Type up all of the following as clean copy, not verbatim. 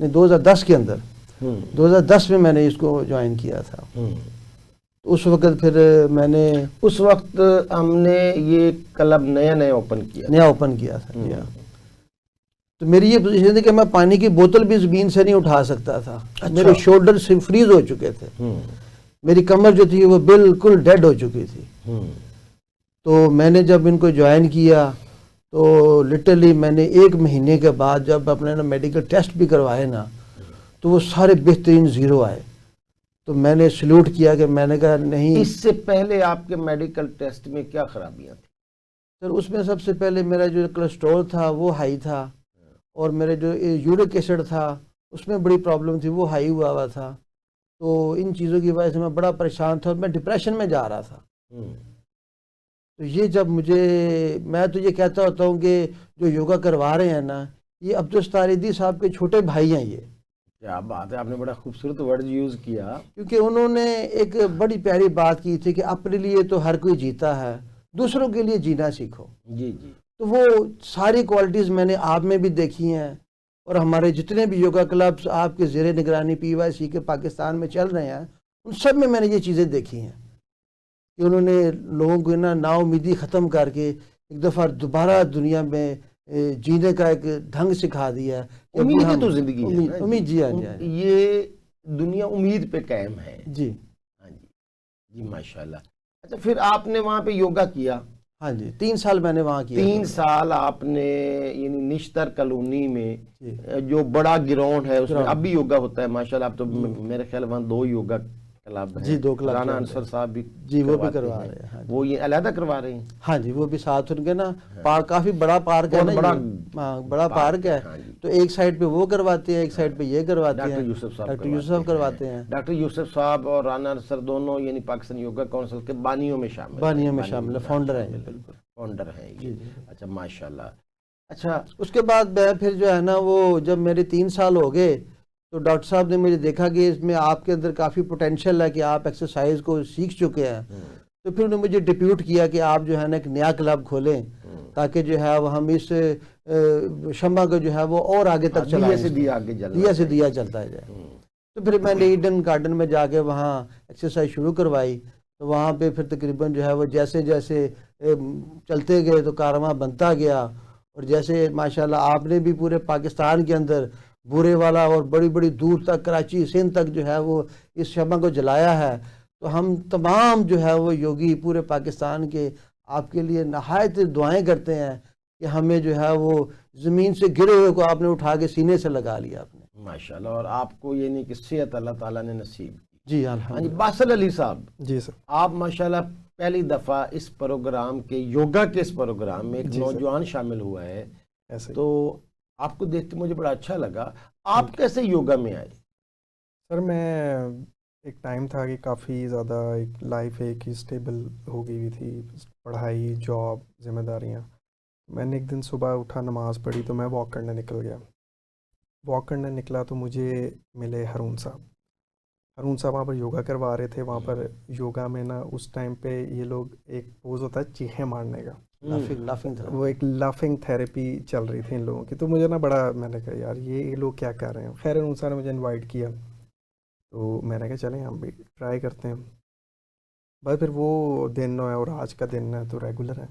نہیں 2010 کے اندر 2010 میں نے اس کو جوائن کیا تھا. اس وقت پھر میں نے اس وقت ہم نے یہ کلب نیا اوپن کیا تھا. تو میری یہ پوزیشن تھی کہ میں پانی کی بوتل بھی زمین سے نہیں اٹھا سکتا تھا. میرے شولڈر سے فریز ہو چکے تھے. میری کمر جو تھی وہ بالکل ڈیڈ ہو چکی تھی. تو میں نے جب ان کو جوائن کیا تو لٹرلی میں نے 1 مہینے کے بعد جب اپنے میڈیکل ٹیسٹ بھی کروائے نا تو وہ سارے بہترین 0 آئے. تو میں نے سلوٹ کیا کہ میں نے کہا نہیں. اس سے پہلے آپ کے میڈیکل ٹیسٹ میں کیا خرابیاں تھیں؟ سر اس میں سب سے پہلے میرا جو کولیسٹرول تھا وہ ہائی تھا اور میرے جو یورک ایسڈ تھا اس میں بڑی پرابلم تھی، وہ ہائی ہوا تھا. تو ان چیزوں کی وجہ سے میں بڑا پریشان تھا اور میں ڈپریشن میں جا رہا تھا. تو یہ جب میں تو یہ کہتا ہوتا ہوں کہ جو یوگا کروا رہے ہیں نا یہ عبدالستار ایدھی صاحب کے چھوٹے بھائی ہیں. یہ کیا بات ہے، آپ نے بڑا خوبصورت ورڈ یوز کیا. کیونکہ انہوں نے ایک بڑی پیاری بات کی تھی کہ اپنے لیے تو ہر کوئی جیتا ہے، دوسروں کے لیے جینا سیکھو. جی. تو وہ ساری کوالٹیز میں نے آپ میں بھی دیکھی ہیں اور ہمارے جتنے بھی یوگا کلبس آپ کے زیر نگرانی PYC کے پاکستان میں چل رہے ہیں ان سب میں نے یہ چیزیں دیکھی ہیں کہ انہوں نے لوگوں کو نا امیدی ختم کر کے ایک دفعہ دوبارہ دنیا میں جینے کا ایک ڈھنگ سکھا دیا. امید کی تو زندگی ہے. امید. جی یہ دنیا امید پہ قائم ہے. جی ماشاءاللہ. اچھا پھر آپ نے وہاں پہ یوگا کیا؟ ہاں جی 3 سال میں نے وہاں کیا. 3 سال آپ نے یعنی نشتر کالونی میں جو بڑا گراؤنڈ ہے اس میں اب بھی یوگا ہوتا ہے ماشاءاللہ. اب تو میرے خیال وہاں 2 یوگا کلب ہیں. جی 2 کلب. رانا انصر صاحب بھی جی وہ بھی کروا رہے ہیں. وہ یہ علیحدہ کروا رہے ہیں. ہاں جی وہ بھی ساتھ ان کے نا پارک کافی بڑا پارک ہے نا. بڑا پارک ہے. تو ایک سائڈ پہ وہ کرواتے ہیں، ایک سائڈ پہ یہ کرواتے ہیں. ڈاکٹر یوسف کرواتے ہیں. ڈاکٹر یوسف صاحب اور رانا انصر دونوں یعنی پاکستان یوگا کونسل کے بانیوں میں شامل ہے. فاؤنڈر ہیں. بالکل فاؤنڈر ہیں. اچھا ماشاءاللہ. اچھا اس کے بعد میں پھر جو ہے نا وہ جب میرے 3 سال ہو گئے تو ڈاکٹر صاحب نے مجھے دیکھا کہ اس میں آپ کے اندر کافی پوٹینشیل ہے کہ آپ ایکسرسائز کو سیکھ چکے ہیں. تو پھر انہوں نے مجھے ڈپیوٹ کیا کہ آپ جو ہے نا ایک نیا کلب کھولیں تاکہ جو ہے وہ ہم اس شمع کو جو ہے وہ اور آگے تک چلائیں، دیا سے دیا چلتا جائے. تو پھر میں نے ایڈن گارڈن میں جا کے وہاں ایکسرسائز شروع کروائی. تو وہاں پہ پھر تقریباً جو ہے وہ جیسے جیسے چلتے گئے تو کارواں بنتا گیا. اور جیسے ماشاءاللہ آپ نے بھی پورے پاکستان کے اندر بورے والا اور بڑی بڑی دور تک کراچی سندھ تک جو ہے وہ اس شمع کو جلایا ہے. تو ہم تمام جو ہے وہ یوگی پورے پاکستان کے آپ کے لیے نہایت دعائیں کرتے ہیں کہ ہمیں جو ہے وہ زمین سے گرے ہوئے کو آپ نے اٹھا کے سینے سے لگا لیا آپ نے ماشاءاللہ. اور آپ کو یہ نہیں کہ صحت اللہ تعالیٰ نے نصیب کی. جی الحمدللہ. باسل علی صاحب. جی سر. آپ ماشاءاللہ پہلی دفعہ اس پروگرام کے یوگا کے اس پروگرام میں ایک نوجوان شامل ہوا ہے ایسے. تو آپ کو دیکھ کے مجھے بڑا اچھا لگا. آپ کیسے یوگا میں آئے؟ سر میں ایک ٹائم تھا کہ کافی زیادہ ایک لائف ایک ہی اسٹیبل ہو گئی ہوئی تھی، پڑھائی جاب ذمہ داریاں. میں نے ایک دن صبح اٹھا نماز پڑھی تو میں واک کرنے نکل گیا. واک کرنے نکلا تو مجھے ملے ہارون صاحب. ہارون صاحب وہاں پر یوگا کروا رہے تھے. وہاں پر یوگا میں نا اس ٹائم پہ یہ لوگ ایک پوز ہوتا ہے چیخیں مارنے کا، وہ ایک لافنگ تھیراپی چل رہی تھی ان لوگوں کی. تو مجھے نا بڑا میں نے کہا یار یہ لوگ کیا کر رہے ہیں. خیر ہارون صاحب نے مجھے انوائٹ کیا تو میں نے کہا چلیں ہم بھی ٹرائی کرتے ہیں. بس پھر وہ دن ہے اور آج کا دن ہے تو ریگولر ہے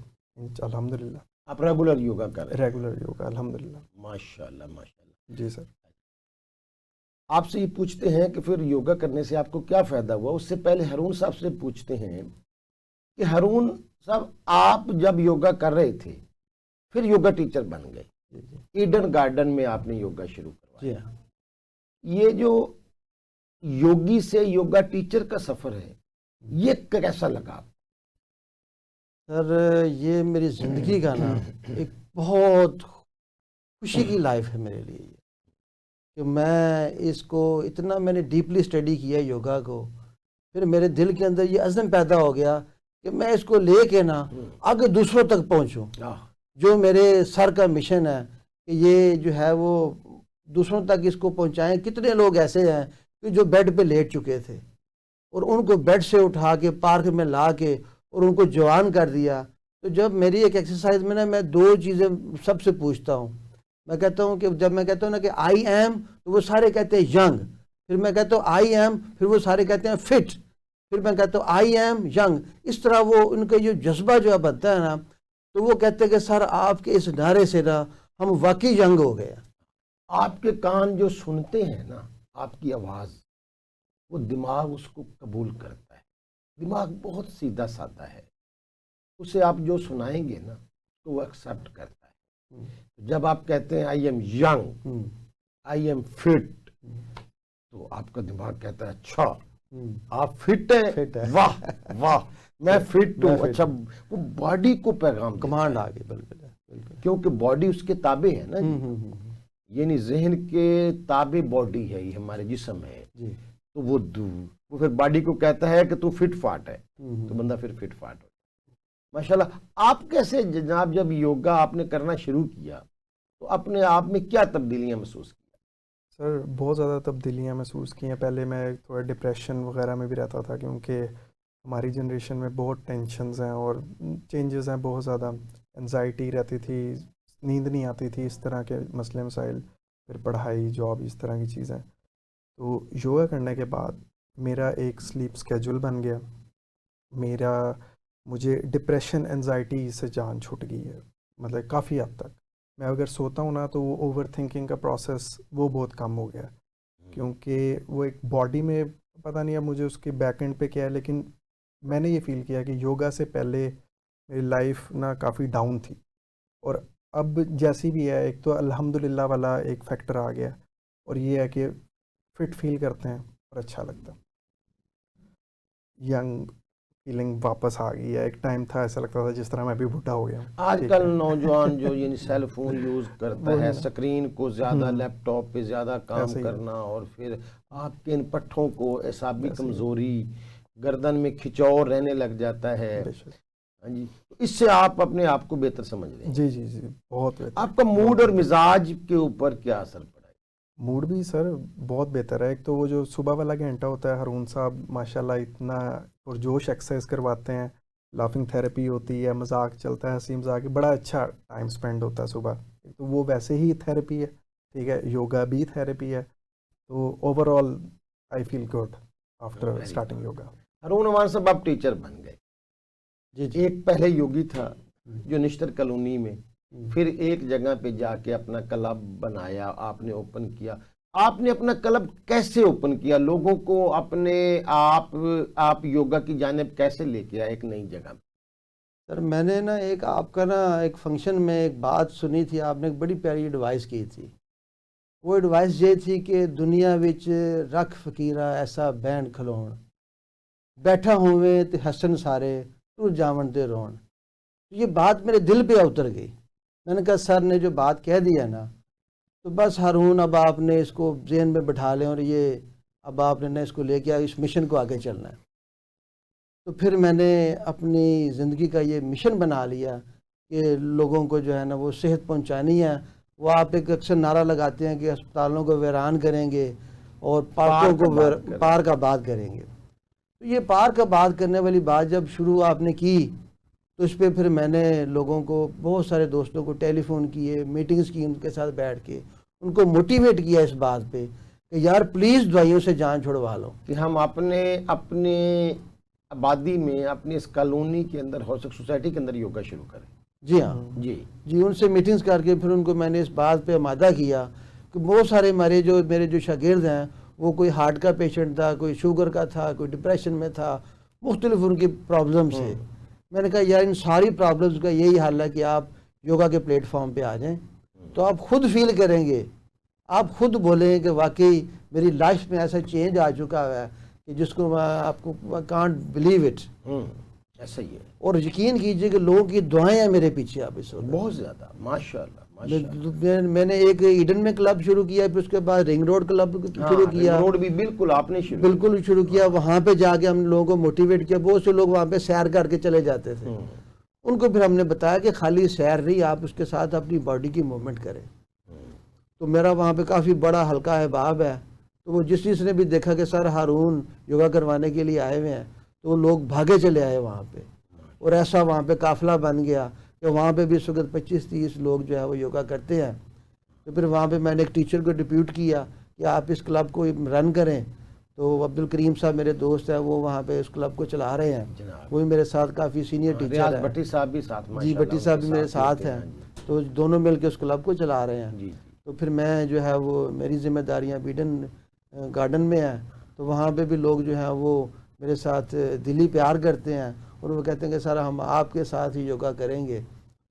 الحمدللہ. آپ ریگولر یوگا کر رہے ہیں؟ ریگولر یوگا الحمدللہ. ماشاءاللہ ماشاءاللہ. جی سر. آپ سے یہ پوچھتے ہیں کہ پھر یوگا کرنے سے آپ کو کیا فائدہ ہوا. اس سے پہلے ہارون صاحب سے پوچھتے ہیں کہ ہارون صاحب آپ جب یوگا کر رہے تھے پھر یوگا ٹیچر بن گئے، ایڈن گارڈن میں آپ نے یوگا شروع کروایا. یہ جو یوگی سے یوگا ٹیچر کا سفر ہے یہ کیسا لگا؟ سر یہ میری زندگی کا نا ایک بہت خوشی کی لائف ہے میرے لیے کہ میں اس کو اتنا میں نے ڈیپلی اسٹڈی کیا یوگا کو. پھر میرے دل کے اندر یہ عزم پیدا ہو گیا کہ میں اس کو لے کے نا آگے دوسروں تک پہنچوں. جو میرے سر کا مشن ہے کہ یہ جو ہے وہ دوسروں تک اس کو پہنچائیں. کتنے لوگ ایسے ہیں کہ جو بیڈ پہ لیٹ چکے تھے اور ان کو بیڈ سے اٹھا کے پارک میں لا کے اور ان کو جوان کر دیا. تو جب میری ایک ایکسرسائز میں نا میں 2 چیزیں سب سے پوچھتا ہوں میں کہتا ہوں کہ جب میں کہتا ہوں نا کہ آئی ایم تو وہ سارے کہتے ہیں ینگ، پھر میں کہتا ہوں آئی ایم پھر وہ سارے کہتے ہیں فٹ، پھر میں کہتا ہوں آئی ایم ینگ. اس طرح وہ ان کا جو جذبہ جو بنتا ہے نا تو وہ کہتے ہیں کہ سر آپ کے اس نعرے سے نا ہم واقعی ینگ ہو گئے. آپ کے کان جو سنتے ہیں نا آپ کی آواز، وہ دماغ اس کو قبول کرتا ہے. دماغ بہت سیدھا سادہ ہے، اسے آپ جو سنائیں گے نا تو وہ ایکسیپٹ کرتا ہے. جب آپ کہتے ہیں I am young, I am fit, تو آپ کا دماغ کہتا ہے اچھا آپ فٹ ہیں، واہ واہ میں فٹ ہوں. اچھا وہ باڈی کو پیغام کمانڈ آ گئی. بالکل کیونکہ باڈی اس کے تابع ہے نا جی. یعنی ذہن کے تابع باڈی ہے، یہ ہمارے جسم ہے جی. تو وہ پھر باڈی کو کہتا ہے کہ تو فٹ فاٹ ہے، تو بندہ پھر فٹ فاٹ ہو. ماشاءاللہ. آپ کیسے جناب جب یوگا آپ نے کرنا شروع کیا تو اپنے آپ میں کیا تبدیلیاں محسوس کی؟ سر بہت زیادہ تبدیلیاں محسوس کی ہیں. پہلے میں تھوڑا ڈپریشن وغیرہ میں بھی رہتا تھا، کیونکہ ہماری جنریشن میں بہت ٹینشنز ہیں اور چینجز ہیں بہت زیادہ. انزائٹی رہتی تھی، نیند نہیں آتی تھی، اس طرح کے مسئلے مسائل، پھر پڑھائی جاب اس طرح کی چیزیں. تو یوگا کرنے کے بعد میرا ایک سلیپ سکیجول بن گیا. مجھے ڈپریشن انزائٹی سے جان چھوٹ گئی ہے، مطلب کافی حد تک. میں اگر سوتا ہوں نا تو وہ اوور تھنکنگ کا پروسیس وہ بہت کم ہو گیا، کیونکہ وہ ایک باڈی میں پتہ نہیں اب مجھے اس کے بیک اینڈ پہ کیا ہے، لیکن میں نے یہ فیل کیا کہ یوگا سے پہلے میری لائف نا کافی ڈاؤن تھی، اور اب جیسی بھی ہے ایک تو الحمدللہ والا ایک فیکٹر آ گیا، اور یہ ہے کہ فٹ فیل کرتے ہیں اور اچھا لگتا ہے. ینگ فیلنگ واپس آ گئی ہے. ایک ٹائم تھا ایسا لگتا تھا جس طرح میں ابھی بوڑھا ہو گیا ہوں. آج کل نوجوان جو یعنی سیل فون یوز کرتا ہے، اسکرین کو زیادہ، لیپ ٹاپ پہ زیادہ کام کرنا، اور پھر آپ کے ان پٹھوں کو اعصابی کمزوری، گردن میں کھچاؤ رہنے لگ جاتا ہے. ہاں جی، اس سے آپ اپنے آپ کو بہتر سمجھ رہے ہیں؟ جی جی جی بہت بہتر. آپ کا موڈ اور مزاج کے اوپر کیا اثر پڑا ہے؟ موڈ بھی سر بہت بہتر ہے. ایک تو وہ جو صبح والا گھنٹہ ہوتا ہے، ہارون صاحب ماشاءاللہ اتنا پرجوش ایکسرسائز کرواتے ہیں، لافنگ تھیراپی ہوتی ہے، مذاق چلتا ہے، ہنسی مذاق، بڑا اچھا ٹائم سپینڈ ہوتا ہے صبح. تو وہ ویسے ہی تھیراپی ہے، ٹھیک ہے، یوگا بھی تھیراپی ہے. تو overall I feel good after starting yoga. Haroon Aman sahab آپ ٹیچر بن گئے. جی ایک پہلے یوگی تھا جو نشتر کالونی میں، پھر ایک جگہ پہ جا کے اپنا کلب بنایا، آپ نے اوپن کیا. آپ نے اپنا کلب کیسے اوپن کیا؟ لوگوں کو اپنے آپ یوگا کی جانب کیسے لے کے آئے ایک نئی جگہ میں؟ سر میں نے نا ایک آپ کا نا ایک فنکشن میں ایک بات سنی تھی، آپ نے ایک بڑی پیاری ایڈوائس کی تھی. وہ ایڈوائس یہ تھی کہ دنیا وچ رکھ فقیرہ ایسا بینڈ کھلون، بیٹھا ہوئے تے ہسن سارے ٹر جاون دے رون. یہ بات میرے دل پہ اتر گئی. میں نے کہا سر نے جو بات کہہ دیا نا تو بس ہارون اب آپ نے اس کو ذہن میں بٹھا لیں، اور یہ اب آپ نے اس کو لے کے اس مشن کو آگے چلنا ہے. تو پھر میں نے اپنی زندگی کا یہ مشن بنا لیا کہ لوگوں کو جو ہے نا وہ صحت پہنچانی ہے. وہ آپ ایک اکثر نعرہ لگاتے ہیں کہ اسپتالوں کو ویران کریں گے اور پارکوں کو پارک آباد کریں گے. تو یہ پارک آباد کرنے والی بات جب شروع آپ نے کی تو اس پہ پھر میں نے لوگوں کو، بہت سارے دوستوں کو ٹیلی فون کیے، میٹنگز کی، ان کے ساتھ بیٹھ کے ان کو موٹیویٹ کیا اس بات پہ کہ یار پلیز دوائیوں سے جان چھڑوا لو. کہ ہم اپنے آبادی میں، اپنی اس کالونی کے اندر، ہو سکتا سوسائٹی کے اندر یوگا شروع کریں. جی ہاں جی ان سے میٹنگز کر کے پھر ان کو میں نے اس بات پہ آمادہ کیا کہ بہت سارے میرے جو شاگرد ہیں وہ کوئی ہارٹ کا پیشنٹ تھا، کوئی شوگر کا تھا، کوئی ڈپریشن میں تھا، مختلف ان کی پرابلمس ہے. میں نے کہا یار ان ساری پرابلمس کا یہی حل ہے کہ آپ یوگا کے پلیٹ فارم پہ آ جائیں، تو آپ خود فیل کریں گے، آپ خود بولیں کہ واقعی میری لائف میں ایسا چینج آ چکا ہے کہ جس کو میں آپ کو کانٹ بلیو اٹ. ایسا ہی ہے. اور یقین کیجئے کہ لوگوں کی دعائیں ہیں میرے پیچھے اب اس وقت بہت زیادہ. ماشاءاللہ. میں نے ایک ایڈن میں کلب شروع کیا، پھر اس کے بعد رنگ روڈ کلب شروع کیا. رنگ روڈ بھی بالکل آپ نے شروع کیا. وہاں پہ جا کے ہم لوگوں کو موٹیویٹ کیا. بہت سے لوگ وہاں پہ سیر کر کے چلے جاتے تھے. ان کو پھر ہم نے بتایا کہ خالی سیر نہیں، آپ اس کے ساتھ اپنی باڈی کی موومنٹ کریں. تو میرا وہاں پہ کافی بڑا حلقہ احباب ہے. تو وہ جس نے بھی دیکھا کہ سر ہارون یوگا کروانے کے لیے آئے ہوئے ہیں تو وہ لوگ بھاگے چلے آئے وہاں پہ، اور ایسا وہاں پہ قافلہ بن گیا کہ وہاں پہ بھی اس وقت 25-30 لوگ جو ہے وہ یوگا کرتے ہیں. تو پھر وہاں پہ میں نے ایک ٹیچر کو ڈپیوٹ کیا کہ آپ اس کلب کو رن کریں. تو عبد الکریم صاحب میرے دوست ہیں, وہ وہاں پہ اس کلب کو چلا رہے ہیں, جناب وہ بھی میرے ساتھ کافی سینئر ٹیچر ریاض ہیں. بھٹی صاحب بھی ساتھ جی ماشاءاللہ بھٹی صاحب بھی میرے ساتھ ہوتے ہیں. تو دونوں مل کے اس کلب کو چلا رہے ہیں. جی تو پھر میں جو ہے وہ میری ذمہ داریاں بیڈن گارڈن میں ہیں, تو وہاں پہ بھی لوگ جو ہیں وہ میرے ساتھ دلی پیار کرتے ہیں, اور وہ کہتے ہیں کہ سر ہم آپ کے ساتھ ہی یوگا کریں گے.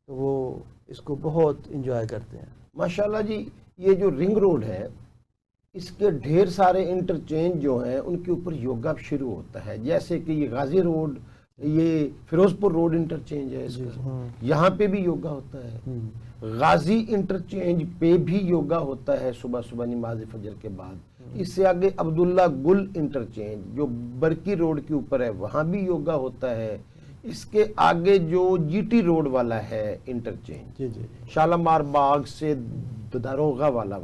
تو وہ اس کو بہت انجوائے کرتے ہیں. ماشاءاللہ جی. یہ جو رنگ روڈ ہے اس کے ڈھیر سارے انٹرچینج جو ہیں ان کے اوپر یوگا شروع ہوتا ہے, جیسے کہ یہ غازی روڈ, یہ فیروز پور روڈ انٹرچینج ہے اس کا, یہاں پہ بھی یوگا ہوتا ہے. غازی انٹرچینج پہ بھی یوگا ہوتا ہے صبح صبح نماز فجر کے بعد. اس سے آگے عبداللہ گل انٹرچینج جو برکی روڈ کے اوپر ہے وہاں بھی یوگا ہوتا ہے. اس کے آگے جو جی ٹی روڈ والا ہے انٹرچینج, جی جی شالمار باغ سے داروغہ والا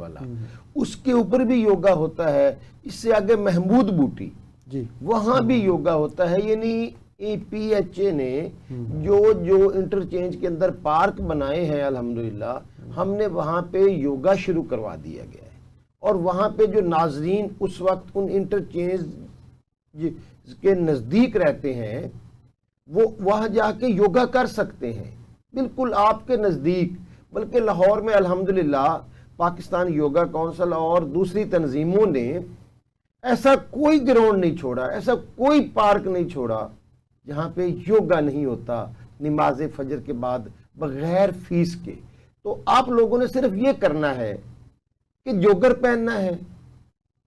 اس کے اوپر بھی یوگا ہوتا ہے. اس سے آگے محمود بوٹی جی وہاں بھی یوگا ہوتا ہے. یعنی اے پی ایچ اے نے جو انٹرچینج کے اندر پارک بنائے ہیں الحمدللہ, ہم نے وہاں پہ یوگا شروع کروا دیا گیا ہے. اور وہاں پہ جو ناظرین اس وقت ان انٹرچینج کے نزدیک رہتے ہیں وہ وہاں جا کے یوگا کر سکتے ہیں بالکل آپ کے نزدیک. بلکہ لاہور میں الحمدللہ پاکستان یوگا کونسل اور دوسری تنظیموں نے ایسا کوئی گراؤنڈ نہیں چھوڑا, ایسا کوئی پارک نہیں چھوڑا جہاں پہ یوگا نہیں ہوتا نماز فجر کے بعد بغیر فیس کے. تو آپ لوگوں نے صرف یہ کرنا ہے کہ جوگر پہننا ہے,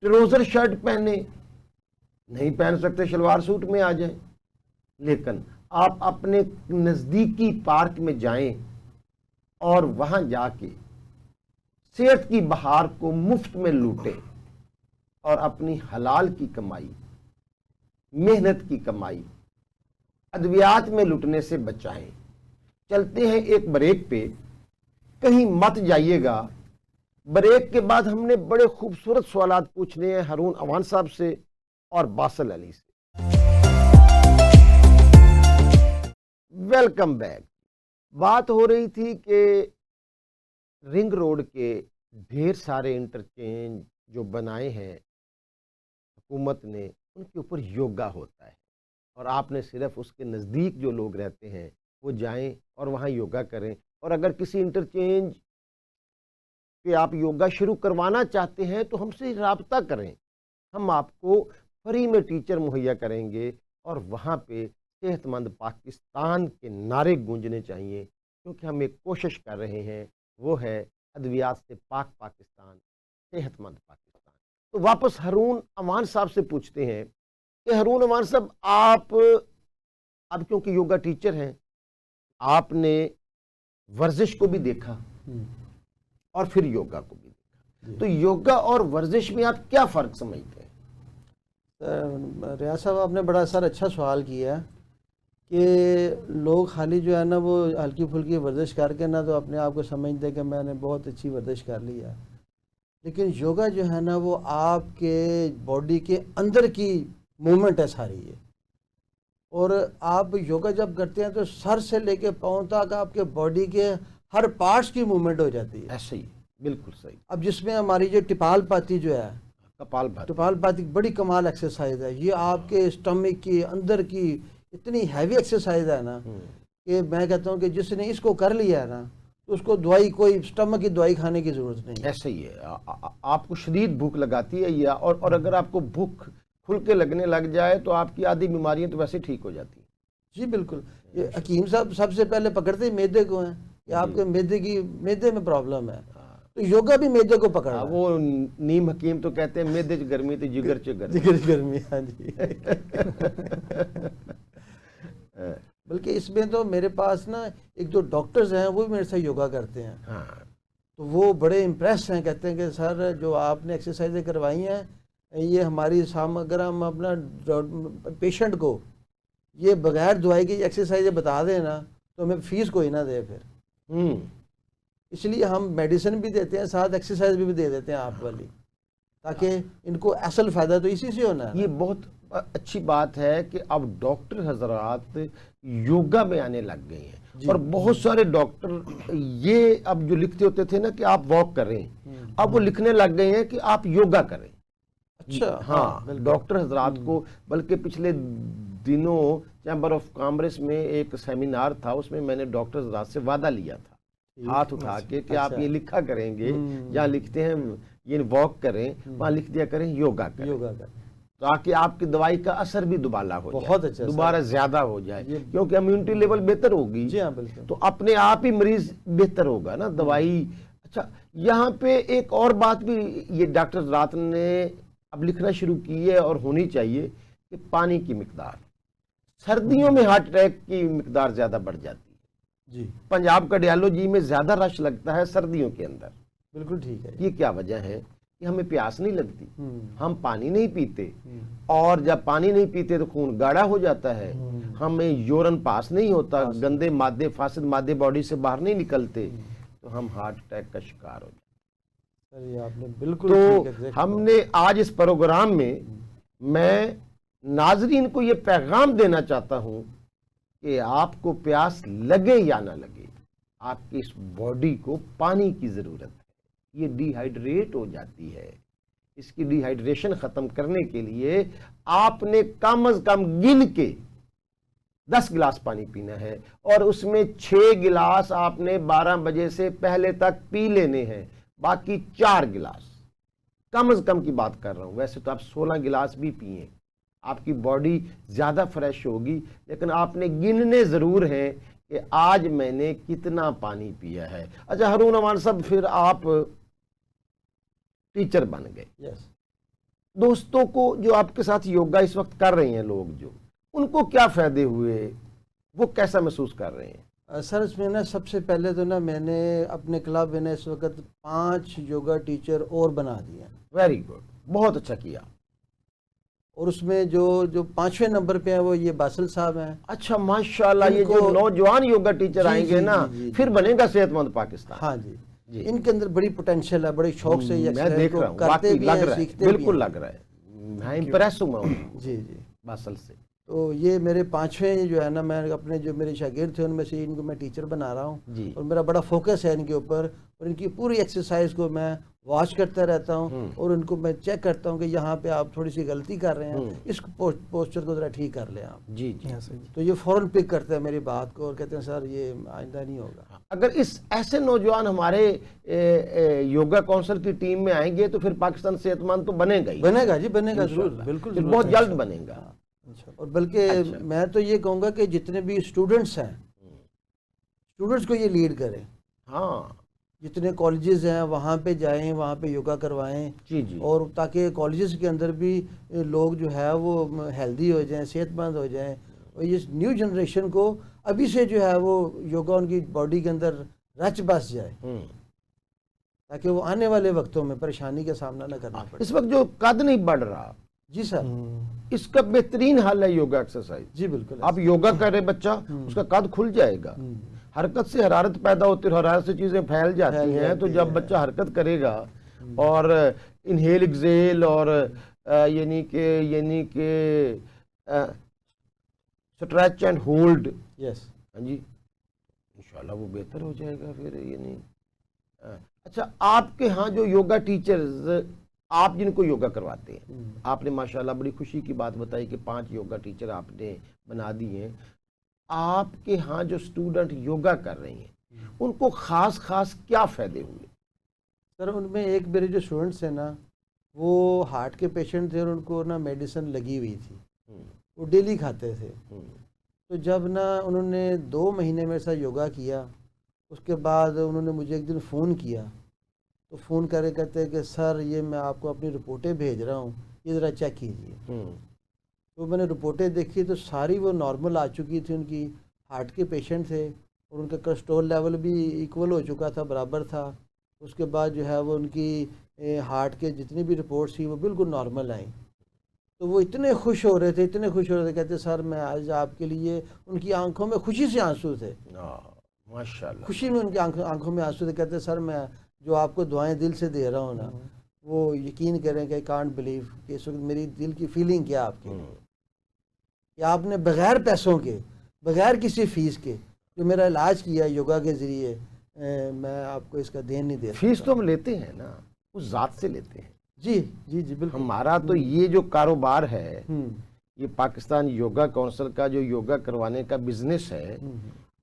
ٹروزر شرٹ پہنے, نہیں پہن سکتے شلوار سوٹ میں آ جائیں, لیکن آپ اپنے نزدیکی پارک میں جائیں اور وہاں جا کے صحت کی بہار کو مفت میں لوٹیں اور اپنی حلال کی کمائی, محنت کی کمائی ادویات میں لٹنے سے بچائیں. چلتے ہیں ایک بریک پہ, کہیں مت جائیے گا. بریک کے بعد ہم نے بڑے خوبصورت سوالات پوچھنے ہیں ہارون اوان صاحب سے اور باسل علی سے. Welcome back. بات ہو رہی تھی کہ رنگ روڈ کے ڈھیر سارے انٹرچینج جو بنائے ہیں حکومت نے, ان کے اوپر یوگا ہوتا ہے, اور آپ نے صرف اس کے نزدیک جو لوگ رہتے ہیں وہ جائیں اور وہاں یوگا کریں. اور اگر کسی انٹرچینج پہ آپ یوگا شروع کروانا چاہتے ہیں تو ہم سے رابطہ کریں, ہم آپ کو فری میں ٹیچر مہیا کریں گے. اور وہاں پہ صحت مند پاکستان کے نعرے گونجنے چاہیے, کیونکہ ہم ایک کوشش کر رہے ہیں, وہ ہے ادویات سے پاک پاکستان, صحت مند پاکستان. تو واپس ہارون اوان صاحب سے پوچھتے ہیں کہ ہارون اوان صاحب, آپ اب کیونکہ یوگا ٹیچر ہیں, آپ نے ورزش کو بھی دیکھا اور پھر یوگا کو بھی دیکھا, تو یوگا اور ورزش میں آپ کیا فرق سمجھتے ہیں؟ ریاض صاحب آپ نے بڑا سر اچھا سوال کیا کہ لوگ خالی جو ہے نا وہ ہلکی پھلکی ورزش کر کے نا تو اپنے آپ کو سمجھتے کہ میں نے بہت اچھی ورزش کر لی ہے. لیکن یوگا جو ہے نا وہ آپ کے باڈی کے اندر کی موومنٹ ہے ساری یہ. اور آپ یوگا جب کرتے ہیں تو سر سے لے کے پاؤں تک آپ کے باڈی کے ہر پارٹس کی موومنٹ ہو جاتی ہے. ایسے ہی بالکل صحیح. اب جس میں ہماری جو ٹپال پاتی جو ہے, کپال پاتی بڑی کمال ایکسرسائز ہے. یہ آپ کے اسٹمک کی اندر کی اتنی ہیوی ایکسرسائز ہے نا کہ میں کہتا ہوں کہ جس نے اس کو کر لیا ہے نا تو اس کو دوائی, کوئی اسٹمک کی دوائی کھانے کی ضرورت نہیں. ایسے ہی ہے. آپ کو شدید بھوک لگاتی ہے یا اور اگر آپ کو بھوک کھل کے لگنے لگ جائے تو آپ کی آدھی بیماریاں تو ویسے ٹھیک ہو جاتی ہیں. جی بالکل. یہ حکیم صاحب سب سے پہلے پکڑتے میدے کو ہیں کہ آپ کے میدے میں پرابلم ہے, تو یوگا بھی میدے کو پکڑا. وہ نیم حکیم تو کہتے ہیں میدے چ گرمی تو جگر چ گرمی. ہاں جی. بلکہ اس میں تو میرے پاس نا ایک دو ڈاکٹرز ہیں وہ بھی میرے سے یوگا کرتے ہیں, تو وہ بڑے امپریس ہیں, کہتے ہیں کہ سر جو آپ نے ایکسرسائزیں کروائی ہیں یہ ہماری اگر ہم اپنا پیشنٹ کو یہ بغیر دوائی کی ایکسرسائزیں بتا دیں نا تو ہمیں فیس کوئی نہ دے پھر. اس لیے ہم میڈیسن بھی دیتے ہیں, ساتھ ایکسرسائز بھی دے دیتے ہیں آپ والی, تاکہ ان کو اصل فائدہ تو اسی سے ہونا ہے. یہ بہت اچھی بات ہے کہ اب ڈاکٹر حضرات یوگا میں آنے لگ گئے ہیں. اور بہت سارے ڈاکٹر یہ اب جو لکھتے ہوتے تھے نا کہ آپ واک کریں، اب وہ لکھنے لگ گئے ہیں کہ آپ یوگا کریں. اچھا ہاں، ڈاکٹر حضرات کو. بلکہ پچھلے دنوں چیمبر آف کامرس میں ایک سیمینار تھا، اس میں میں نے ڈاکٹر حضرات سے وعدہ لیا تھا ہاتھ اٹھا کے کہ آپ یہ لکھا کریں گے، جہاں لکھتے ہیں یہ واک کریں وہاں لکھ دیا کریں یوگا کریں، یوگا کریں تاکہ آپ کی دوائی کا اثر بھی دوبالا ہو جائے، بہت اچھا دوبارہ زیادہ ہو جائے، کیونکہ امیونٹی لیول بہتر ہوگی. جی ہاں بالکل. تو اپنے آپ ہی مریض بہتر ہوگا نا دوائی. اچھا، یہاں پہ ایک اور بات بھی یہ ڈاکٹر حضرات نے اب لکھنا شروع کی ہے اور ہونی چاہیے کہ پانی کی مقدار. سردیوں میں ہارٹ اٹیک کی مقدار زیادہ بڑھ جاتی ہے. جی پنجاب کارڈیالوجی میں زیادہ رش لگتا ہے سردیوں کے اندر. بالکل ٹھیک ہے. یہ کیا وجہ ہے؟ کہ ہمیں پیاس نہیں لگتی، ہم پانی نہیں پیتے، اور جب پانی نہیں پیتے تو خون گاڑھا ہو جاتا ہے، ہمیں یورن پاس نہیں ہوتا، گندے مادے، فاسد مادے باڈی سے باہر نہیں نکلتے، تو ہم ہارٹ اٹیک کا شکار ہو جاتے. ارے آپ نے بالکل تو ہم نے آج اس پروگرام میں ناظرین کو یہ پیغام دینا چاہتا ہوں کہ آپ کو پیاس لگے یا نہ لگے، آپ کی اس باڈی کو پانی کی ضرورت ہے. یہ ڈی ہائیڈریٹ ہو جاتی ہے. اس کی ڈی ہائیڈریشن ختم کرنے کے لیے آپ نے کم از کم گن کے 10 گلاس پانی پینا ہے، اور اس میں 6 گلاس آپ نے 12 بجے سے پہلے تک پی لینے ہیں، باقی 4 گلاس کم از کم کی بات کر رہا ہوں. ویسے تو آپ 16 گلاس بھی پئیں، آپ کی باڈی زیادہ فریش ہوگی، لیکن آپ نے گننے ضرور ہیں کہ آج میں نے کتنا پانی پیا ہے. اچھا ہارون امان صاحب، پھر آپ ٹیچر بن گئے. یس. دوستوں کو جو آپ کے ساتھ یوگا اس وقت کر رہے ہیں لوگ، جو ان کو کیا فائدے ہوئے، وہ کیسا محسوس کر رہے ہیں؟ سر اس میں نا سب سے پہلے تو نا میں نے اپنے کلب میں نے اس وقت 5 یوگا ٹیچر اور بنا دیے. ویری گڈ، بہت اچھا کیا. اور اس میں جو 5ویں نمبر پہ ہیں وہ یہ باسل صاحب ہیں. اچھا ماشاءاللہ، یہ جو نوجوان یوگا ٹیچر آئیں گے نا، پھر بنے گا صحت مند پاکستان. ہاں جی، ان کے اندر بڑی پوٹینشیل ہے، بڑے شوق سے یہ میں دیکھ رہا ہوں، کرتے واقعی بھی لگ ہیں، رہا ہے، سیکھتے بھی ہیں. بالکل لگ رہا ہے. میں امپریس ہوں جی جی. باسل سے. تو یہ میرے 5ویں جو ہے نا، میں اپنے جو میرے شاگرد تھے ان میں سے ان کو میں ٹیچر بنا رہا ہوں. جی. اور میرا بڑا فوکس ہے ان کے اوپر، اور ان کی پوری ایکسرسائز کو میں واچ کرتا رہتا ہوں، اور ان کو میں چیک کرتا ہوں کہ یہاں پہ آپ تھوڑی سی غلطی کر رہے ہیں، اس پوسچر کو ذرا ٹھیک کر لیں آپ. جی جی. تو یہ فوراً پک کرتے ہیں میری بات کو اور کہتے ہیں سر یہ آئندہ نہیں ہوگا. اگر اس ایسے نوجوان ہمارے یوگا کونسل کی ٹیم میں آئیں گے تو پھر پاکستان صحت مند تو بنے گا ہی. بنے گا جی، بنے گا ضرور، بالکل بہت جلد بنے گا. اور بلکہ میں تو یہ کہوں گا کہ جتنے بھی اسٹوڈنٹس ہیں، اسٹوڈنٹس کو یہ لیڈ کریں. ہاں، جتنے کالجز ہیں وہاں پہ جائیں، وہاں پہ یوگا کروائیں. جی جی. اور تاکہ کالجز کے اندر بھی لوگ جو ہے وہ ہیلدی ہو جائیں، صحت مند ہو جائیں، اور یہ نیو جنریشن کو ابھی سے جو ہے وہ یوگا ان کی باڈی کے اندر رچ بس جائے، تاکہ وہ آنے والے وقتوں میں پریشانی کا سامنا نہ کرنا پڑے. اس وقت جو قد نہیں بڑھ رہا، جی سر، اس کا بہترین حل ہے یوگا ایکسرسائز. جی بالکل. آپ یوگا کرے بچہ، اس کا قد کھل جائے گا. حرکت سے حرارت پیدا ہوتی ہے، حرارت سے چیزیں پھیل جاتی ہیں. تو جب بچہ حرکت کرے گا اور انہیل ایگزیل اور یعنی کہ سٹریچ اینڈ ہولڈ، یس، ہاں جی، انشاءاللہ وہ بہتر ہو جائے گا پھر. یعنی اچھا، آپ کے ہاں جو یوگا ٹیچرز، آپ جن کو یوگا کرواتے ہیں، آپ نے ماشاءاللہ بڑی خوشی کی بات بتائی کہ 5 یوگا ٹیچر آپ نے بنا دی ہیں. آپ کے ہاں جو اسٹوڈنٹ یوگا کر رہے ہیں ان کو خاص کیا فائدے ہوئے؟ سر ان میں ایک میرے جو اسٹوڈنٹس ہیں نا، وہ ہارٹ کے پیشنٹ تھے اور ان کو نا میڈیسن لگی ہوئی تھی، وہ ڈیلی کھاتے تھے. تو جب نا انہوں نے 2 مہینے میرے ساتھ یوگا کیا، اس کے بعد انہوں نے مجھے ایک دن فون کیا. تو فون کرے کہتے ہیں کہ سر یہ میں آپ کو اپنی رپورٹیں بھیج رہا ہوں، یہ ذرا چیک کیجیے. تو میں نے رپورٹیں دیکھی تو ساری وہ نارمل آ چکی تھی. ان کی ہارٹ کے پیشنٹ تھے اور ان کا کولیسٹرول لیول بھی ایکول ہو چکا تھا، برابر تھا. اس کے بعد جو ہے وہ ان کی ہارٹ کے جتنی بھی رپورٹس تھیں وہ بالکل نارمل آئیں. تو وہ اتنے خوش ہو رہے تھے، کہتے سر میں آج آپ کے لیے، ان کی آنکھوں میں خوشی سے آنسو تھے، ماشاءاللہ، خوشی میں ان کی آنکھوں میں آنسو تھے. کہتے سر میں جو آپ کو دعائیں دل سے دے رہا ہوں نا، وہ یقین کریں کہ کانٹ بلیو کہ اس وقت میری دل کی فیلنگ کیا آپ کی کہ آپ نے بغیر پیسوں کے، بغیر کسی فیس کے جو میرا علاج کیا یوگا کے ذریعے، میں آپ کو اس کا دین نہیں دے سکتا۔ فیس تو ہم لیتے ہیں نا، اس ذات سے لیتے ہیں۔ جی جی جی بالکل۔ ہمارا تو یہ جو کاروبار ہے، ہوں یہ پاکستان یوگا کونسل کا جو یوگا کروانے کا بزنس ہے،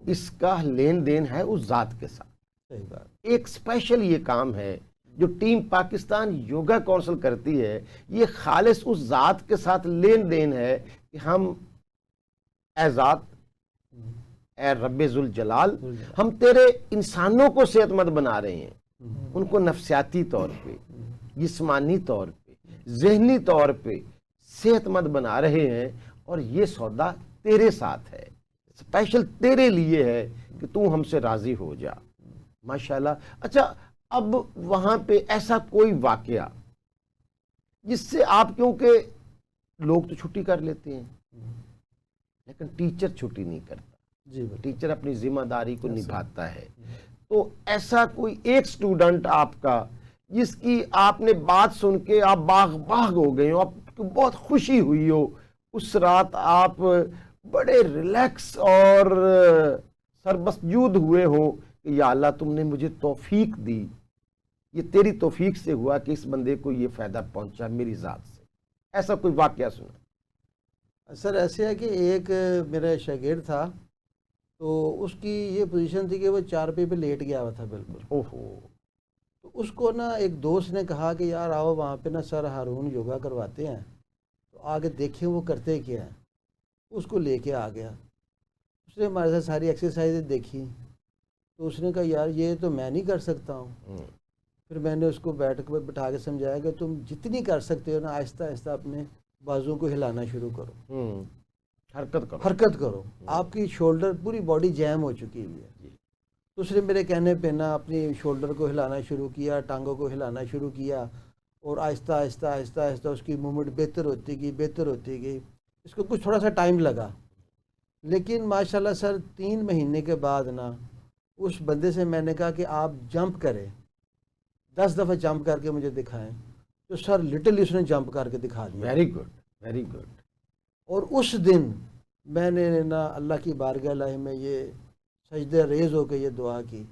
اس کا لین دین ہے اس ذات کے ساتھ۔ صحیح بات۔ ایک اسپیشل یہ کام ہے جو ٹیم پاکستان یوگا کونسل کرتی ہے، یہ خالص اس ذات کے ساتھ لین دین ہے کہ ہم اے ذات، اے رب ذوالجلال، ہم تیرے انسانوں کو صحت مند بنا رہے ہیں، ان کو نفسیاتی طور پہ، جسمانی طور پہ، ذہنی طور پہ صحت مند بنا رہے ہیں، اور یہ سودا تیرے ساتھ ہے، اسپیشل تیرے لیے ہے کہ تو ہم سے راضی ہو جا۔ ماشاءاللہ۔ اچھا، اب وہاں پہ ایسا کوئی واقعہ جس سے آپ، کیونکہ لوگ تو چھٹی کر لیتے ہیں لیکن ٹیچر چھٹی نہیں کرتا، جی بالکل۔ ٹیچر اپنی ذمہ داری کو نبھاتا ہے، تو ایسا کوئی ایک سٹوڈنٹ آپ کا جس کی آپ نے بات سن کے آپ باغ ہو گئے ہو، آپ کو بہت خوشی ہوئی ہو، اس رات آپ بڑے ریلیکس اور سربسجود ہوئے ہو کہ یا اللہ تم نے مجھے توفیق دی، یہ تیری توفیق سے ہوا کہ اس بندے کو یہ فائدہ پہنچا میری ذات سے، ایسا کوئی واقعہ سنا؟ سر ایسے ہے کہ ایک میرا شاگرد تھا، تو اس کی یہ پوزیشن تھی کہ وہ 4 پہ لیٹ گیا ہوا تھا بالکل۔ اوہو۔ تو اس کو نا ایک دوست نے کہا کہ یار آؤ وہاں پہ نا سر ہارون یوگا کرواتے ہیں، تو آگے دیکھیں وہ کرتے کیا ہیں۔ اس کو لے کے آ گیا، اس نے ہمارے ساتھ ساری ایکسرسائزیں دیکھی، تو اس نے کہا یار یہ تو میں نہیں کر سکتا ہوں۔ پھر میں نے اس کو بٹھا کے سمجھایا کہ تم جتنی کر سکتے ہو نا آہستہ آہستہ اپنے بازو کو ہلانا شروع کرو، حرکت کرو، آپ کی شولڈر پوری باڈی جیم ہو چکی ہوئی ہے۔ تو اس نے میرے کہنے پہ نا اپنی شولڈر کو ہلانا شروع کیا، ٹانگوں کو ہلانا شروع کیا، اور آہستہ آہستہ آہستہ آہستہ اس کی موومنٹ بہتر ہوتی گئی۔ اس کو کچھ تھوڑا سا ٹائم لگا، لیکن ماشاءاللہ سر 3 مہینے کے بعد نا اس بندے سے میں نے کہا کہ آپ جمپ کریں، 10 دفعہ جمپ کر کے مجھے دکھائیں، تو سر لٹرلی اس نے جمپ کر کے دکھا دیا۔ Very good, very good. اور اس دن میں نے نا اللہ کی بارگاہ الہی میں یہ سجدہ ریز ہو کے یہ دعا کی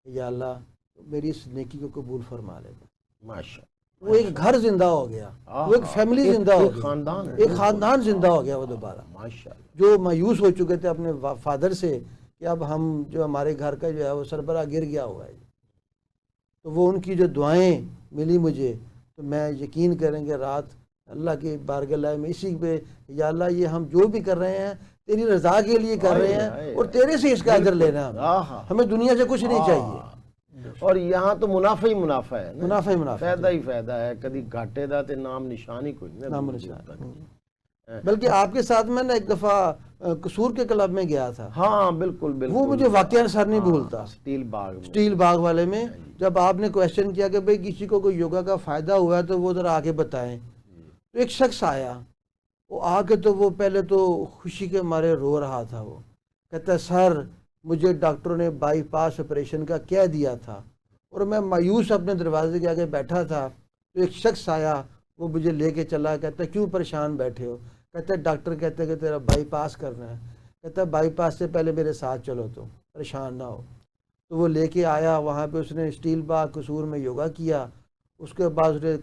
کہ یا اللہ میری اس نیکی کو قبول فرما لے گا۔ ماشاء وہ ایک گھر زندہ ہو گیا، وہ ایک فیملی زندہ ہو گئی، ایک خاندان زندہ ہو گیا وہ دوبارہ، ماشاءاللہ۔ جو مایوس ہو چکے تھے اپنے فادر سے کہ اب ہم جو ہمارے گھر کا جو ہے وہ سربراہ گر گیا ہوا ہے، تو وہ ان کی جو دعائیں ملی مجھے، تو میں یقین کریں کہ رات اللہ کی بارگاہ الہی میں اسی پہ یا اللہ یہ ہم جو بھی کر رہے ہیں تیری رضا کے لیے کر رہے ہیں، اور تیرے سے اس کا اجر لینا ہے، ہمیں دنیا سے کچھ نہیں چاہیے۔ اور یہاں تو منافع ہی منافع ہے، منافع ہی منافع، فائدہ ہی فائدہ ہے، کبھی گھاٹے دا تے نام نشان ہی کوئی نہیں، نام نشان۔ بلکہ آپ کے ساتھ میں نے ایک دفعہ قصور کے کلب میں گیا تھا، ہاں بالکل بالکل، وہ مجھے واقعہ سر نہیں بھولتا، اسٹیل باغ والے میں جب آپ نے کویسچن کیا کہ بھئی کسی کو کوئی یوگا کا فائدہ ہوا ہے تو وہ ذرا آگے بتائیں، تو ایک شخص آیا، وہ آ کے تو وہ پہلے تو خوشی کے مارے رو رہا تھا، وہ کہتا ہے سر مجھے ڈاکٹروں نے بائی پاس آپریشن کا کہہ دیا تھا، اور میں مایوس اپنے دروازے کے آگے بیٹھا تھا، تو ایک شخص آیا، وہ مجھے لے کے چلا، کہتا ہے کیوں پریشان بیٹھے ہو؟ کہتا ہے ڈاکٹر کہتے ہیں کہ تیرا بائی پاس کرنا ہے، کہتا ہے بائی پاس سے پہلے میرے ساتھ چلو تو پریشان نہ ہو۔ تو وہ لے کے آیا، وہاں پہ اس نے اسٹیل باغ قصور میں یوگا کیا، اس کے بعد اس نے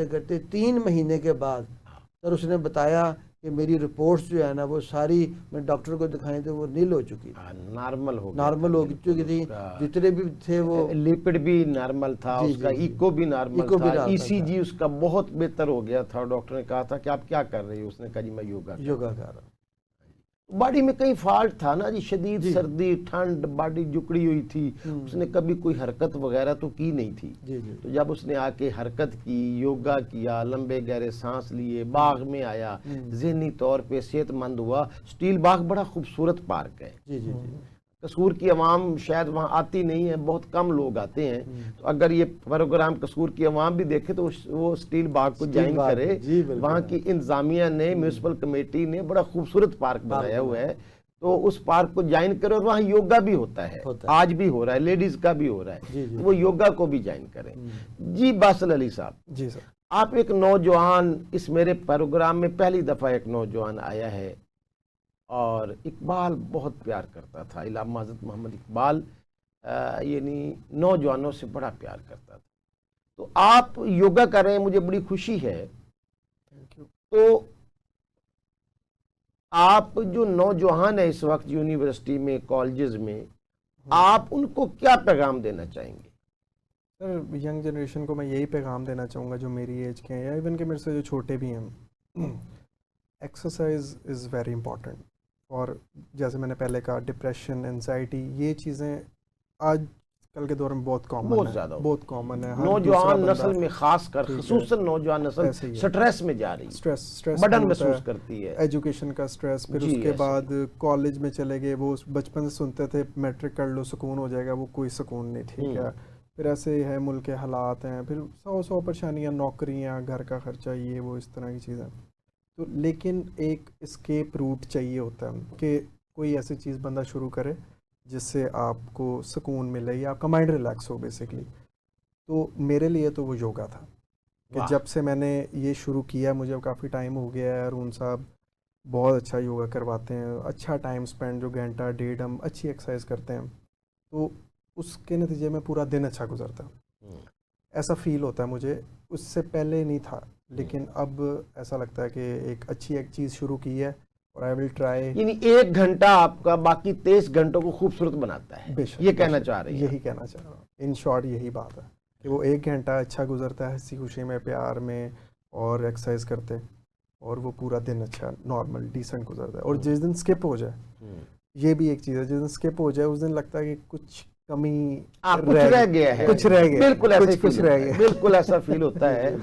کرتے 3 مہینے کے بعد سر اس نے بتایا کہ میری رپورٹس جو ہے نا وہ ساری میں ڈاکٹر کو دکھائیں تھے، وہ نیل ہو چکی تھی، نارمل ہو چکی تھی، جتنے بھی تھے وہ لیپڈ بھی نارمل تھا، اس کا ایکو بھی نارمل تھا، ای سی جی اس کا بہت بہتر ہو گیا تھا، ڈاکٹر نے کہا تھا کہ آپ کیا کر رہے ہیں؟ اس نے کہا جی میں یوگا کر رہا ہوں۔ باڈی میں کہیں فالٹ تھا نا جی، شدید سردی ٹھنڈ، باڈی جکڑی ہوئی تھی، اس نے کبھی کوئی حرکت وغیرہ تو کی نہیں تھی، تو جب اس نے آ کے حرکت کی، یوگا کیا، لمبے گہرے سانس لیے، باغ میں آیا، ذہنی طور پہ صحت مند ہوا۔ اسٹیل باغ بڑا خوبصورت پارک ہے، قصور کی عوام شاید وہاں آتی نہیں ہے، بہت کم لوگ آتے ہیں، تو اگر یہ پروگرام قصور کی عوام بھی دیکھے تو وہ اسٹیل باغ کو جوائن کرے۔ وہاں کی انتظامیہ نے، میونسپل کمیٹی نے بڑا خوبصورت پارک بنایا ہوا ہے، تو اس پارک کو جوائن کریں، اور وہاں یوگا بھی ہوتا ہے، آج بھی ہو رہا ہے، لیڈیز کا بھی ہو رہا ہے، وہ یوگا کو بھی جوائن کریں۔ جی باسل علی صاحب، جی سر، آپ ایک نوجوان، اس میرے پروگرام میں پہلی دفعہ ایک نوجوان آیا ہے، اور اقبال بہت پیار کرتا تھا، علامہ حضرت محمد اقبال یعنی نوجوانوں سے بڑا پیار کرتا تھا۔ تو آپ یوگا کر رہے ہیں، مجھے بڑی خوشی ہے۔ Thank you. تو آپ جو نوجوان ہیں اس وقت یونیورسٹی میں، کالجز میں، آپ ان کو کیا پیغام دینا چاہیں گے؟ سر ینگ جنریشن کو میں یہی پیغام دینا چاہوں گا جو میری ایج کے ہیں یا ایون کہ میرے سے جو چھوٹے بھی ہیں، ایکسرسائز از ویری امپورٹنٹ۔ اور جیسے میں نے پہلے کہا، ڈپریشن، انزائٹی، یہ چیزیں آج کل کے دور میں بہت کامن بہت ہے، زیادہ بہت کامن ہے۔ ہر نوجوان دوسرا نسل بندہ میں خاص کر، ٹھیک ہے، خصوصاً نوجوان نسل ایسے ہی ہے، سٹریس میں جا رہی ہے، اسٹریس برڈن محسوس کرتی ہے۔ ایجوکیشن کا اسٹریس، پھر جی، اس کے ایسے بعد کالج میں چلے گئے، وہ بچپن سے سنتے تھے میٹرک کر لو سکون ہو جائے گا، وہ کوئی سکون نہیں، ٹھیک ہے۔ پھر ایسے ہے ملک کے حالات ہیں، پھر سو پریشانیاں، نوکریاں، گھر کا خرچہ، یہ وہ اس طرح کی چیزیں۔ تو لیکن ایک اسکیپ روٹ چاہیے ہوتا ہے کہ کوئی ایسی چیز بندہ شروع کرے جس سے آپ کو سکون ملے یا آپ کا مائنڈ ریلیکس ہو بیسکلی۔ تو میرے لیے تو وہ یوگا تھا کہ جب سے میں نے یہ شروع کیا، مجھے کافی ٹائم ہو گیا ہے، ارون صاحب بہت اچھا یوگا کرواتے ہیں، اچھا ٹائم سپینڈ، جو گھنٹہ ڈیڑھ ہم اچھی ایکسرسائز کرتے ہیں، تو اس کے نتیجے میں پورا دن اچھا گزرتا ہے، ایسا فیل ہوتا ہے مجھے۔ اس سے پہلے نہیں تھا، لیکن اب ایسا لگتا ہے کہ ایک اچھی ایک چیز شروع کی ہے، اور آئی ول ٹرائی۔ یعنی ایک گھنٹہ آپ کا باقی 23 گھنٹوں کو خوبصورت بناتا ہے، یہ کہنا چاہ رہے ہیں؟ یہی کہنا چاہ رہا ہوں، ان شارٹ یہی بات ہے کہ وہ ایک گھنٹہ اچھا گزرتا ہے ہنسی خوشی میں، پیار میں، اور ایکسرسائز کرتے، اور وہ پورا دن اچھا نارمل ڈیسنٹ گزرتا ہے۔ اور جس دن سکپ ہو جائے، یہ بھی ایک چیز ہے، جس دن سکپ ہو جائے اس دن لگتا ہے کہ کچھ کمی کچھ رہ گیا ہے، کچھ رہ گیا، بالکل ایسا کچھ رہ گیا، بالکل ایسا فیل ہوتا ہے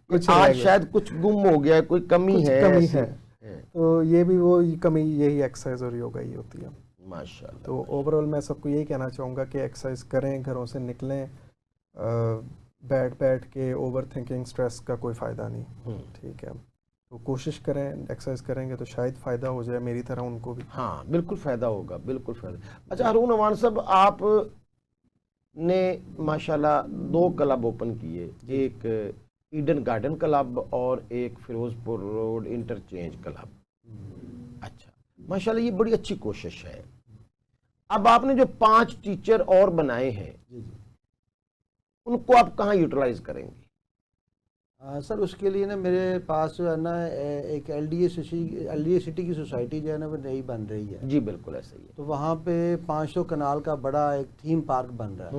کچھ آج شاید کچھ گم ہو گیا، کوئی کمی ہے، کمی ہے۔ تو یہ بھی وہ کمی یہی ایکسرسائز اور یوگا ہی ہوتی ہے۔ ماشاءاللہ۔ تو اوور آل میں سب کو یہی کہنا چاہوں گا کہ ایکسرسائز کریں، گھروں سے نکلیں، بیٹھ کے اوور تھنکنگ، اسٹریس کا کوئی فائدہ نہیں، ٹھیک ہے۔ تو کوشش کریں، ایکسرسائز کریں گے تو شاید فائدہ ہو جائے، میری طرح ان کو بھی۔ ہاں بالکل فائدہ ہوگا، بالکل فائدہ۔ اچھا ہارون امان صاحب، آپ نے ماشاءاللہ 2 کلب اوپن کیے، ایک ایڈن گارڈن کلب اور ایک فیروز پور روڈ انٹرچینج کلب۔ اچھا ماشاءاللہ، یہ بڑی اچھی کوشش ہے۔ اب آپ نے جو 5 ٹیچر اور بنائے ہیں، ان کو آپ کہاں یوٹیلائز کریں گے؟ سر اس کے لیے نا میرے پاس جو ہے نا ایک ایل ڈی اے سٹی کی سوسائٹی جو ہے نا وہ نئی بن رہی ہے۔ جی بالکل ایسا ہی ہے۔ تو وہاں پہ 500 کنال کا بڑا ایک تھیم پارک بن رہا ہے۔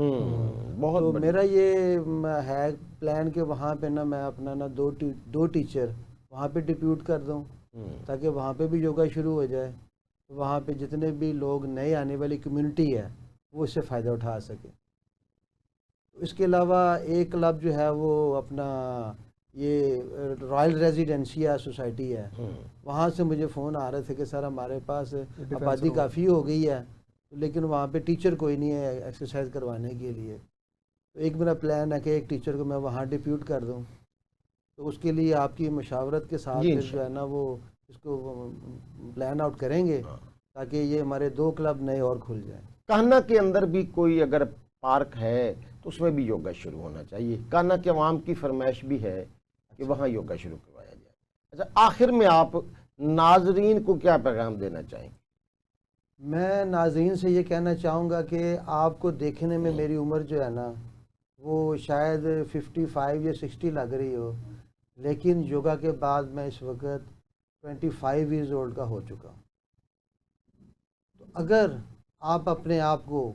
بہت تو بڑھیا۔ میرا یہ ہے پلان کہ وہاں پہ نا میں اپنا نا 2 ٹیچر وہاں پہ ڈپیوٹ کر دوں، تاکہ وہاں پہ بھی یوگا شروع ہو جائے، وہاں پہ جتنے بھی لوگ نئے آنے والی کمیونٹی ہے وہ اس سے فائدہ اٹھا سکے۔ اس کے علاوہ ایک کلب جو ہے وہ اپنا یہ رائل ریزیڈینسیا سوسائٹی ہے، وہاں سے مجھے فون آ رہے تھے کہ سر ہمارے پاس آبادی کافی ہو گئی ہے، لیکن وہاں پہ ٹیچر کوئی نہیں ہے ایکسرسائز کروانے کے لیے۔ تو ایک میرا پلان ہے کہ ایک ٹیچر کو میں وہاں ڈپیوٹ کر دوں، تو اس کے لیے آپ کی مشاورت کے ساتھ پھر جو ہے نا وہ اس کو پلان آؤٹ کریں گے، تاکہ یہ ہمارے 2 کلب نئے اور کھل جائیں۔ کانا کے اندر بھی کوئی اگر پارک ہے تو اس میں بھی یوگا شروع ہونا چاہیے، کانا کے عوام کی فرمائش بھی ہے کہ وہاں یوگا شروع کروایا جائے۔ اچھا آخر میں آپ ناظرین کو کیا پیغام دینا چاہیں گے؟ میں ناظرین سے یہ کہنا چاہوں گا کہ آپ کو دیکھنے میں میری عمر جو ہے نا وہ شاید 55 یا 60 لگ رہی ہو، لیکن یوگا کے بعد میں اس وقت 25 ایئرز اولڈ کا ہو چکا ہوں۔ تو اگر آپ اپنے آپ کو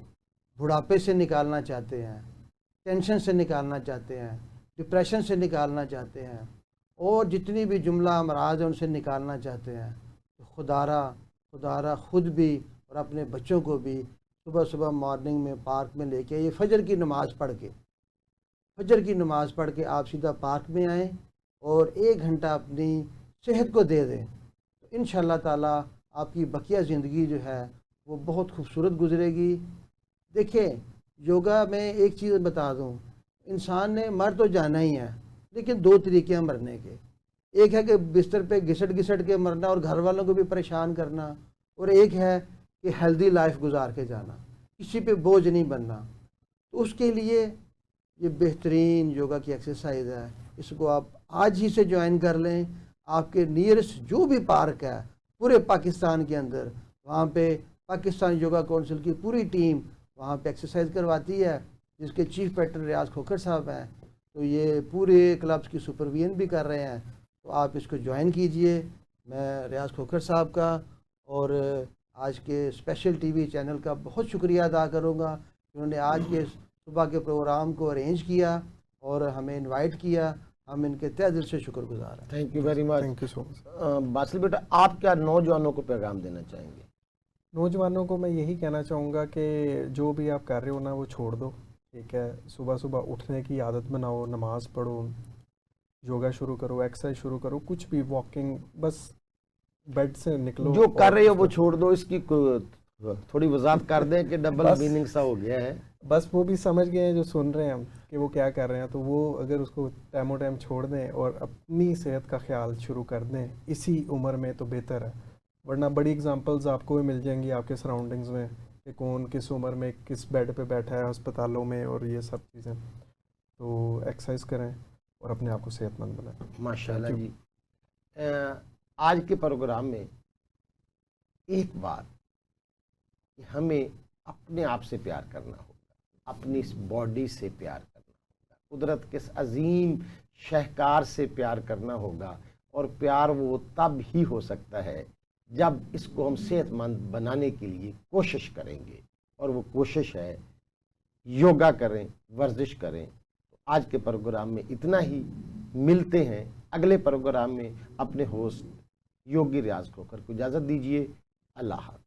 بڑھاپے سے نکالنا چاہتے ہیں، ٹینشن سے نکالنا چاہتے ہیں، ڈپریشن سے نکالنا چاہتے ہیں، اور جتنی بھی جملہ امراض ہیں ان سے نکالنا چاہتے ہیں، تو خدا را خود بھی اور اپنے بچوں کو بھی صبح مارننگ میں پارک میں لے کے یہ فجر کی نماز پڑھ کے آپ سیدھا پارک میں آئیں اور 1 گھنٹہ اپنی صحت کو دے دیں، تو انشاءاللہ تعالیٰ آپ کی بقیہ زندگی جو ہے وہ بہت خوبصورت گزرے گی۔ دیکھیں یوگا میں ایک چیز بتا دوں، انسان نے مر تو جانا ہی ہے، لیکن 2 طریقے ہیں مرنے کے۔ ایک ہے کہ بستر پہ گھسٹ کے مرنا اور گھر والوں کو بھی پریشان کرنا، اور ایک ہے کہ ہیلدی لائف گزار کے جانا، کسی پہ بوجھ نہیں بننا. تو اس کے لیے یہ بہترین یوگا کی ایکسرسائز ہے، اس کو آپ آج ہی سے جوائن کر لیں. آپ کے نیئرسٹ جو بھی پارک ہے پورے پاکستان کے اندر، وہاں پہ پاکستان یوگا کونسل کی پوری ٹیم وہاں پہ ایکسرسائز کرواتی ہے، جس کے چیف پیٹرن ریاض کھوکھر صاحب ہیں. تو یہ پورے کلبس کی سپرویژن بھی کر رہے ہیں. تو آپ اس کو جوائن کیجئے. میں ریاض کھوکھر صاحب کا اور آج کے اسپیشل ٹی وی چینل کا بہت شکریہ ادا کروں گا، انہوں نے آج کے صبح کے پروگرام کو ارینج کیا اور ہمیں انوائٹ کیا. ہم ان کے تہ دل سے شکر گزار ہیں. Thank you very much. Thank you so much. Basil بیٹا، آپ کیا نوجوانوں کو پیغام دینا چاہیں گے؟ نوجوانوں کو میں یہی کہنا چاہوں گا کہ جو بھی آپ کر رہے ہو نا وہ چھوڑ دو. ٹھیک ہے، صبح صبح اٹھنے کی عادت بناؤ، نماز پڑھو، یوگا شروع کرو، ایکسرسائز شروع کرو، کچھ بھی، واکنگ، بس بیڈ سے نکلو. جو کر رہے ہو وہ چھوڑ دو. اس کی تھوڑی وضاحت کر دیں کہ ڈبل بس میننگ سا ہو گیا ہے. بس وہ بھی سمجھ گئے ہیں جو سن رہے ہیں ہم کہ وہ کیا کر رہے ہیں، تو وہ اگر اس کو ٹائم و ٹائم چھوڑ دیں اور اپنی صحت کا خیال شروع کر دیں اسی عمر میں تو بہتر ہے. ورنہ بڑی اگزامپلز آپ کو بھی مل جائیں گی آپ کے سراؤنڈنگز میں کہ کون کس عمر میں کس بیڈ پہ بیٹھا ہے ہسپتالوں میں اور یہ سب چیزیں. تو ایکسرسائز کریں اور اپنے آپ کو صحت مند بنائیں. ماشاءاللہ جی. آج کے پروگرام میں ایک بات کہ ہمیں اپنے آپ سے پیار کرنا ہوگا، اپنی اس باڈی سے پیار کرنا ہوگا، قدرت کے اس عظیم شہکار سے پیار کرنا ہوگا. اور پیار وہ تب ہی ہو سکتا ہے جب اس کو ہم صحت مند بنانے کے لیے کوشش کریں گے، اور وہ کوشش ہے یوگا کریں، ورزش کریں. تو آج کے پروگرام میں اتنا ہی. ملتے ہیں اگلے پروگرام میں. اپنے ہوسٹ یوگی ریاض کھوکھر کو اجازت دیجیے. اللہ حافظ.